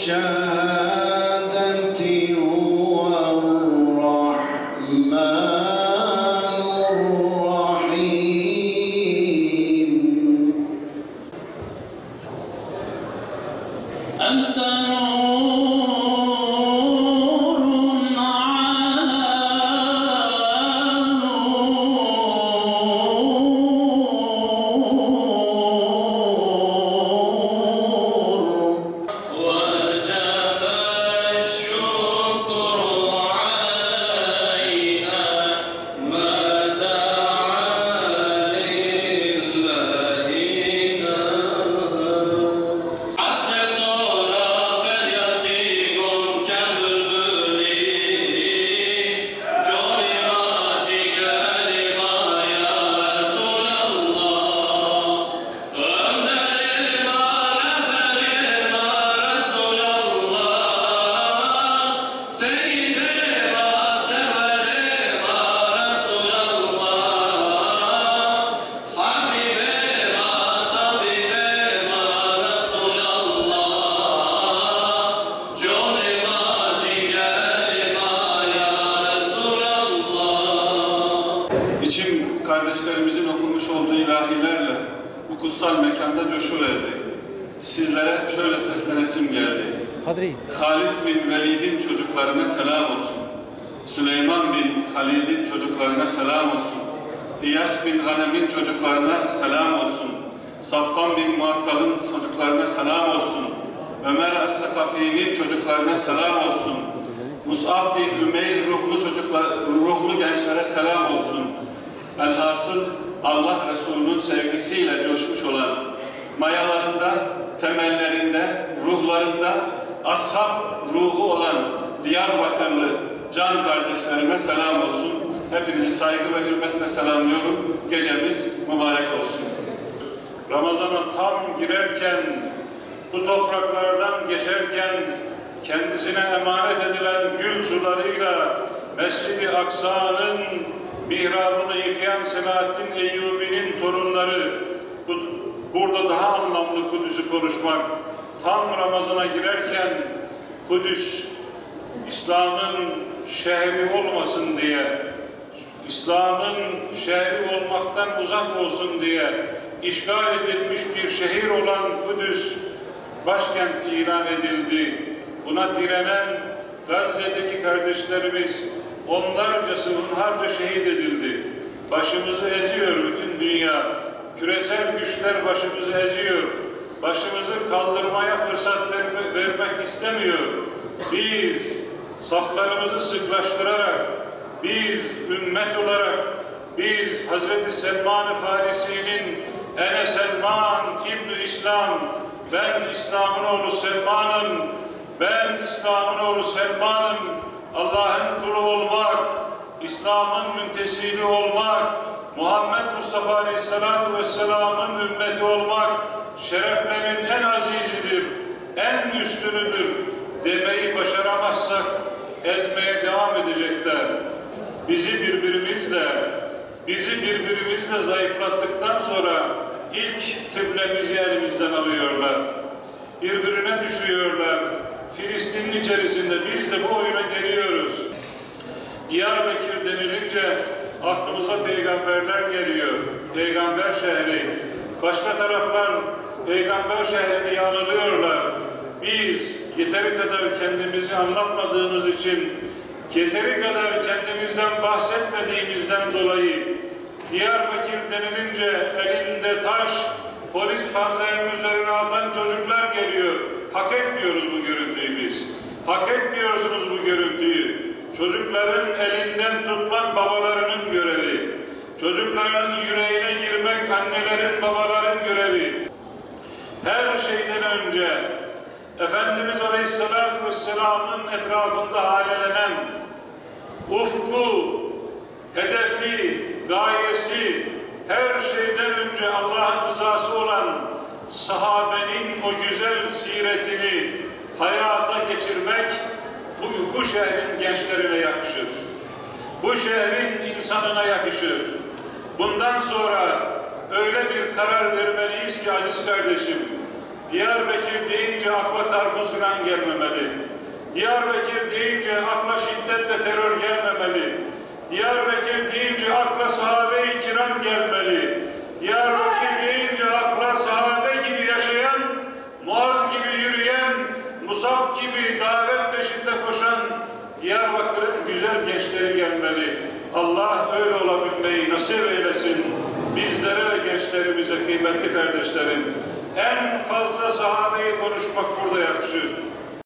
الشهادة هو الرحمن الرحيم. أنت İçim kardeşlerimizin okumuş olduğu ilahilerle bu kutsal mekanda coşuverdi. Sizlere şöyle seslenesim geldi. Halid bin Velid'in çocuklarına selam olsun. Süleyman bin Halid'in çocuklarına selam olsun. İyas bin Ghanem'in çocuklarına selam olsun. Safvan bin Muattal'ın çocuklarına selam olsun. Ömer Es-Sakafi'nin çocuklarına selam olsun. Mus'ab bin Ümeyr ruhlu gençlere selam olsun. Elhasıl Allah Resulü'nün sevgisiyle coşmuş olan, mayalarında, temellerinde, ruhlarında ashab ruhu olan Diyarbakırlı can kardeşlerime selam olsun. Hepinizi saygı ve hürmetle selamlıyorum. Gecemiz mübarek olsun. Ramazan'a tam girerken, bu topraklardan geçerken kendisine emanet edilen gül sularıyla Mescid-i Aksa'nın mihrabını yıkayan Selahaddin Eyyubi'nin torunları, burada daha anlamlı Kudüs'ü konuşmak, tam Ramazan'a girerken Kudüs, İslam'ın şehri olmasın diye, İslam'ın şehri olmaktan uzak olsun diye işgal edilmiş bir şehir olan Kudüs, başkent ilan edildi. Buna direnen Gazze'deki kardeşlerimiz onlarcası hunharca şehit edildi. Başımızı eziyor bütün dünya. Küresel güçler başımızı eziyor. Başımızı kaldırmaya fırsat vermek istemiyor. Biz saflarımızı sıklaştırarak, biz ümmet olarak, biz Hazreti Selman-ı Farisi'nin "Ene Selman İbn-i İslam, ben İslam'ın oğlu Selman'ım, ben İslam'ın oğlu Selman'ım, Allah'ın kulu olmak, İslam'ın müntesibi olmak, Muhammed Mustafa Aleyhisselatü Vesselam'ın ümmeti olmak şereflerin en azizidir, en üstünüdür demeyi başaramazsak ezmeye devam edecekler. Bizi birbirimizle zayıflattıktan sonra ilk kıblemizi elimizden alıyorlar. Birbirine düşürüyorlar. Filistin'in içerisinde biz de bu oyuna geliyoruz. Diyarbakır denilince aklımıza peygamberler geliyor. Peygamber şehri. Başka taraflar peygamber şehri diye anılıyorlar. Biz yeteri kadar kendimizi anlatmadığımız için, yeteri kadar kendimizden bahsetmediğimizden dolayı Diyarbakır denilince elinde taş, polis panzerinin üzerine atan çocuklar geliyor. Hak etmiyoruz bu görüntüyü biz. Hak etmiyorsunuz bu görüntüyü. Çocukların elinden tutmak babalarının görevi. Çocukların yüreğine girmek annelerin, babaların görevi. Her şeyden önce Efendimiz Aleyhisselatü Vesselam'ın etrafında halelenen ufku, hedefi, gayesi, her şeyden önce Allah'ın rızası olan sahabenin o güzel siretini hayata geçirmek bu şehrin gençlerine yakışır. Bu şehrin insanına yakışır. Bundan sonra öyle bir karar vermeliyiz ki aziz kardeşim, Diyarbakır deyince akla karpuz filan gelmemeli. Diyarbakır deyince akla şiddet ve terör gelmemeli. Diyarbakır deyince akla sahabe-i kiram gelmeli. Diyarbakır deyince akla sahabe gibi yaşayan, Muaz gibi yürüyen, Musab gibi davet peşinde koşan Diyarbakır'ın güzel gençleri gelmeli. Allah öyle olabilmeyi nasip eylesin. Bizlere ve gençlerimize kıymetli kardeşlerim. En fazla sahabeyi konuşmak burada yakışır.